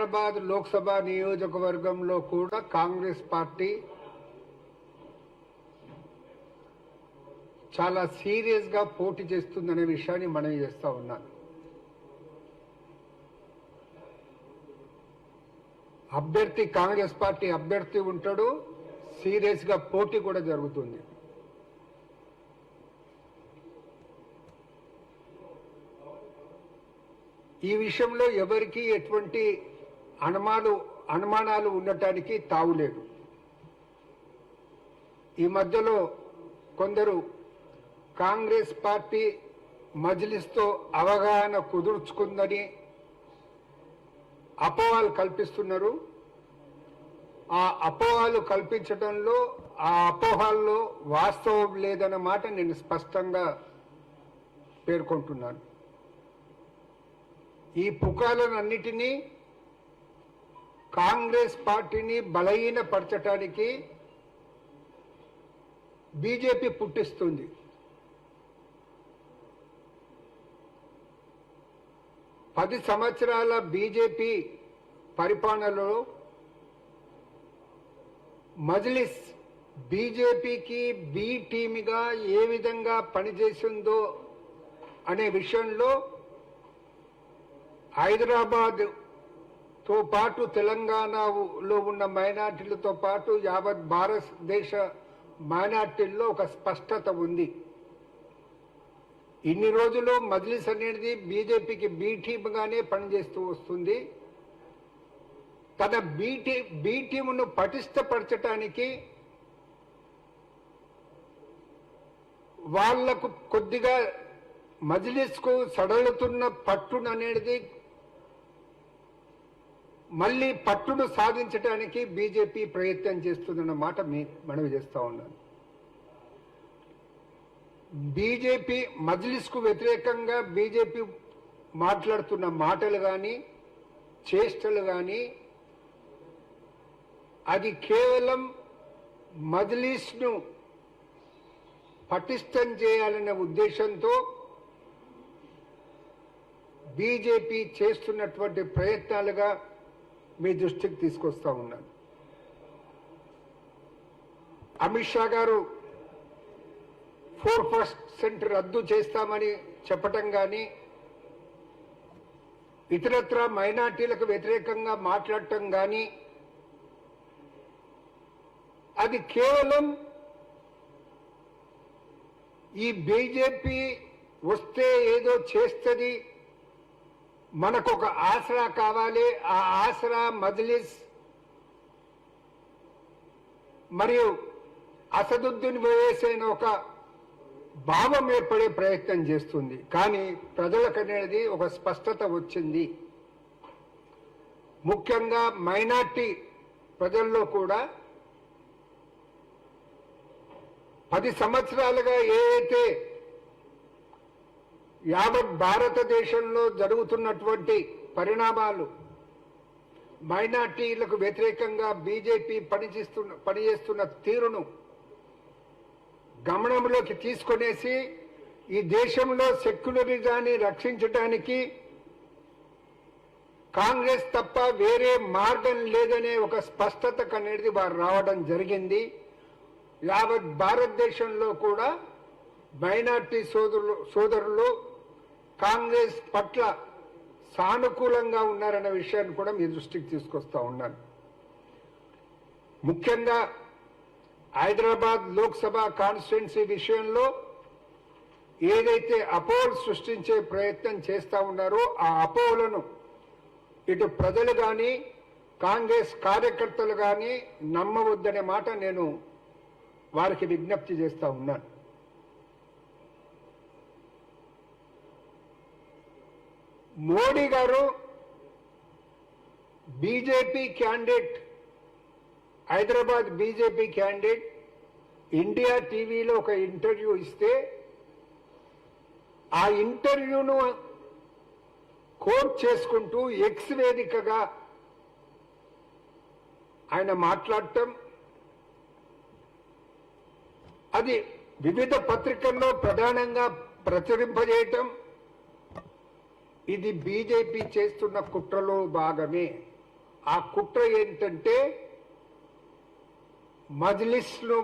హైదరాబాద్ లోక్సభ నియోజకవర్గంలో కూడా కాంగ్రెస్ పార్టీ చాలా సీరియస్ గా పోటీ చేస్తుందనే విషయాన్ని మనం చేస్తా ఉన్నాం. అభ్యర్థి కాంగ్రెస్ పార్టీ అభ్యర్థి ఉంటాడు, సీరియస్ గా పోటీ కూడా జరుగుతుంది. ఈ విషయంలో ఎవరికి ఎటువంటి అనుమానాలు ఉండటానికి తావులేదు. ఈ మధ్యలో కొందరు కాంగ్రెస్ పార్టీ మజ్లిస్తో అవగాహన కుదుర్చుకుందని అపోహలు కల్పిస్తున్నారు. ఆ అపోహలు కల్పించడంలో ఆ అపోహల్లో వాస్తవం లేదన్న మాట నేను స్పష్టంగా పేర్కొంటున్నాను. ఈ పుకాలన్నిటినీ కాంగ్రెస్ పార్టీని బలహీనపరచడానికి బీజేపీ పుట్టిస్తుంది. పది సంవత్సరాల బీజేపీ పరిపాలనలో మజ్లిస్ బీజేపీకి బి టీమ్గా ఏ విధంగా పనిచేసిందో అనే విషయంలో హైదరాబాద్తో పాటు తెలంగాణలో ఉన్న మైనార్టీలతో పాటు యావత్ భారతదేశ మైనార్టీల్లో ఒక స్పష్టత ఉంది. ఇన్ని రోజులు మజ్లిస్ అనేది బీజేపీకి బి టీమ్గానే పనిచేస్తూ వస్తుంది. తన బి టీమును పటిష్టపరచడానికి వాళ్లకు కొద్దిగా మజ్లిస్కు సడలుతున్న పట్టును అనేది మళ్ళీ పట్టును సాధించడానికి బీజేపీ ప్రయత్నం చేస్తుందన్న మాట మనవి చేస్తా ఉన్నాను. బీజేపీ మజ్లిస్కు వ్యతిరేకంగా బీజేపీ మాట్లాడుతున్న మాటలు కానీ చేష్టలు కానీ అది కేవలం మజ్లిస్ను పటిష్టం చేయాలనే ఉద్దేశంతో బీజేపీ చేస్తున్నటువంటి ప్రయత్నాలుగా మీ దృష్టికి తీసుకొస్తా ఉన్నాను. అమిత్ షా గారు 4% రద్దు చేస్తామని చెప్పటం కానీ ఇతరత్ర మైనార్టీలకు వ్యతిరేకంగా మాట్లాడటం కానీ అది కేవలం ఈ బీజేపీ వస్తే ఏదో చేస్తుంది, మనకు ఒక ఆసరా కావాలి, ఆ ఆసరా మజ్లిస్ మరియు అసదుద్దీన్ ఓవైసీ ఒక భావం ఏర్పడే ప్రయత్నం చేస్తుంది. కానీ ప్రజలకు అనేది ఒక స్పష్టత వచ్చింది. ముఖ్యంగా మైనార్టీ ప్రజల్లో కూడా 10 సంవత్సరాలుగా ఏదైతే యావత్ భారతదేశంలో జరుగుతున్నటువంటి పరిణామాలు మైనార్టీలకు వ్యతిరేకంగా బీజేపీ పనిచేస్తున్న తీరును గమనంలోకి తీసుకొనేసి ఈ దేశంలో సెక్యులరిజాన్ని రక్షించడానికి కాంగ్రెస్ తప్ప వేరే మార్గం లేదనే ఒక స్పష్టతకు అనేది వారు రావడం జరిగింది. యావత్ భారతదేశంలో కూడా మైనార్టీ సోదరులు కాంగ్రెస్ పట్ల సానుకూలంగా ఉన్నారన్న విషయాన్ని కూడా మీ దృష్టికి తీసుకొస్తా ఉన్నాను. ముఖ్యంగా హైదరాబాద్ లోక్సభ కాన్స్టిట్యున్సీ విషయంలో ఏదైతే అపోహలు సృష్టించే ప్రయత్నం చేస్తా ఉన్నారో ఆ అపోహలను ఇటు ప్రజలు కానీ కాంగ్రెస్ కార్యకర్తలు కానీ నమ్మవద్దనే మాట నేను వారికి విజ్ఞప్తి చేస్తా ఉన్నాను. మోడీ గారు BJP candidate, Hyderabad BJP candidate India టీవీలో ఒక ఇంటర్వ్యూ ఇస్తే ఆ ఇంటర్వ్యూను కోట్ చేసుకుంటూ ఎక్స్ వేదికగా ఆయన మాట్లాడటం, అది వివిధ పత్రికల్లో ప్రధానంగా ప్రచురింపజేయటం, ఇది బీజేపీ చేస్తున్న కుట్రలో భాగమే. ఆ కుట్ర ఏంటంటే మజ్లిస్ను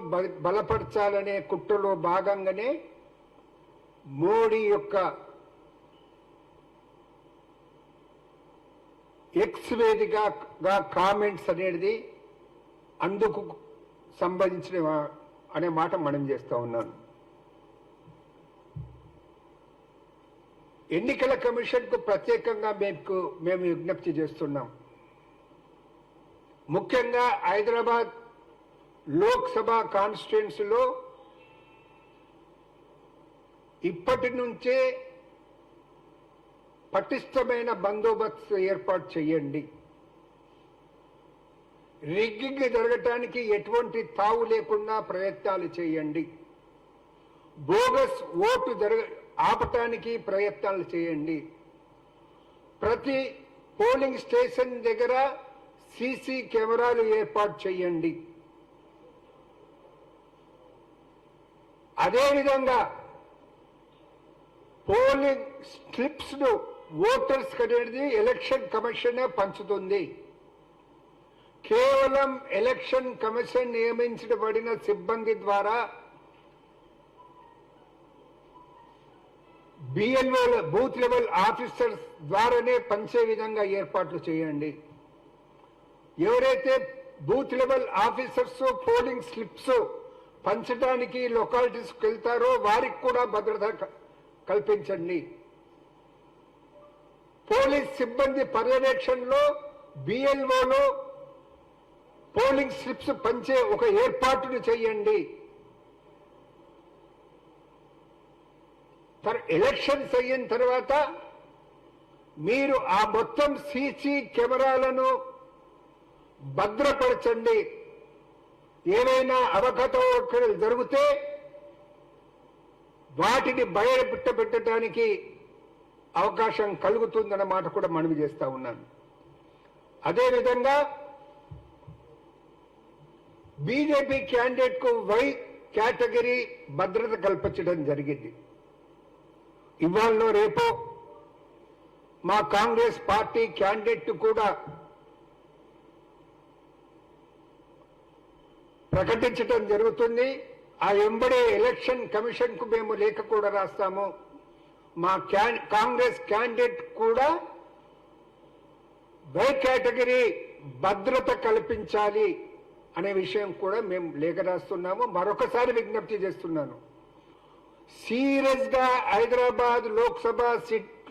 బలపరచాలనే కుట్రలో భాగంగానే మోడీ యొక్క ఎక్స్ వేదికగా కామెంట్స్ అనేది అందుకు సంబంధించిన అనే మాట మనం చేస్తా ఉన్నాను. ఎన్నికల కమిషన్కు ప్రత్యేకంగా మేము విజ్ఞప్తి చేస్తున్నాం. ముఖ్యంగా హైదరాబాద్ లోక్సభ కాన్స్టిట్యుయెన్సీలో ఇప్పటి నుంచే పటిష్టమైన బందోబస్తు ఏర్పాటు చేయండి. రిగ్గింగ్ జరగటానికి ఎటువంటి తావు లేకుండా ప్రయత్నాలు చేయండి. బోగస్ ఓటు ఆపటానికి ప్రయత్నాలు చేయండి. ప్రతి పోలింగ్ స్టేషన్ దగ్గర సీసీ కెమెరాలు ఏర్పాటు చేయండి. అదేవిధంగా పోలింగ్ స్లిప్స్ ను ఓటర్స్ అనేది ఎలక్షన్ కమిషన్ పంచుతుంది. కేవలం ఎలక్షన్ కమిషన్ నియమించబడిన సిబ్బంది ద్వారా బిఎల్ఓ బూత్ లెవెల్ ఆఫీసర్స్ ద్వారానే పంచే విధంగా ఏర్పాట్లు చేయండి. ఎవరైతే booth level officers polling slips పంచడానికి లొకాలిటీస్కి వెళ్తారో వారికి కూడా భద్రత కల్పించండి. పోలీస్ సిబ్బంది పర్యవేక్షణలో బిఎల్ఓలో పోలింగ్ స్లిప్స్ పంచే ఒక ఏర్పాటును చేయండి. ఎలక్షన్స్ అయిన తర్వాత మీరు ఆ మొత్తం సీసీ కెమెరాలను భద్రపరచండి. ఏవైనా అవకతవకలు జరిగితే వాటిని బయటపెట్టడానికి అవకాశం కలుగుతుందన్న మాట కూడా మనవి చేస్తా ఉన్నాను. అదేవిధంగా బీజేపీ క్యాండిడేట్ కు వై కేటగిరీ భద్రత కల్పించడం జరిగింది. ఇవాళ రేపు మా కాంగ్రెస్ పార్టీ క్యాండిడేట్ కూడా ప్రకటించడం జరుగుతుంది. ఆ వెంబడే ఎలక్షన్ కమిషన్ కు మేము లేఖ కూడా రాస్తాము. మా కాంగ్రెస్ క్యాండిడేట్ కూడా వై కేటగిరీ భద్రత కల్పించాలి అనే విషయం కూడా మేము లేఖ రాస్తున్నాము. మరొకసారి విజ్ఞప్తి చేస్తున్నాను, సీరియస్ గా హైదరాబాద్ లోక్సభ సీట్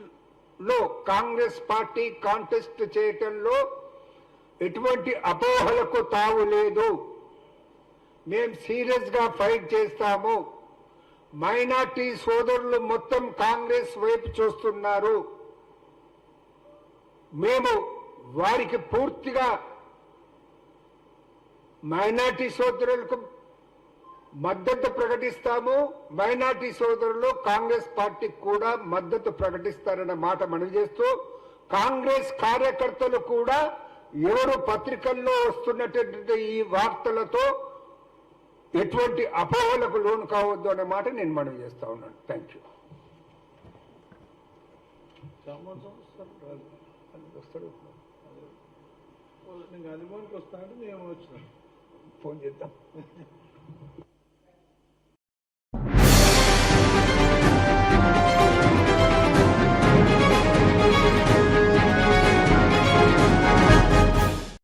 లో కాంగ్రెస్ పార్టీ కాంటెస్ట్ చేయటంలో ఎటువంటి అపోహలకు తావు లేదు. మేము సీరియస్ గా ఫైట్ చేస్తాము. మైనార్టీ సోదరులు మొత్తం కాంగ్రెస్ వైపు చూస్తున్నారు. మేము వారికి పూర్తిగా మైనార్టీ సోదరులకు మద్దతు ప్రకటిస్తాము. మైనార్టీ సోదరులు కాంగ్రెస్ పార్టీకి కూడా మద్దతు ప్రకటిస్తారన్న మాట మనవి చేస్తూ, కాంగ్రెస్ కార్యకర్తలు కూడా ఎవరు పత్రికల్లో వస్తున్నటువంటి ఈ వార్తలతో ఎటువంటి అపోహలకు లోను కావద్దు అనే మాట నేను మనవి చేస్తా ఉన్నాను. Thank you. వస్తాడు నేను వస్తాను, మేము వచ్చినాం. ఫోన్ చేద్దాం.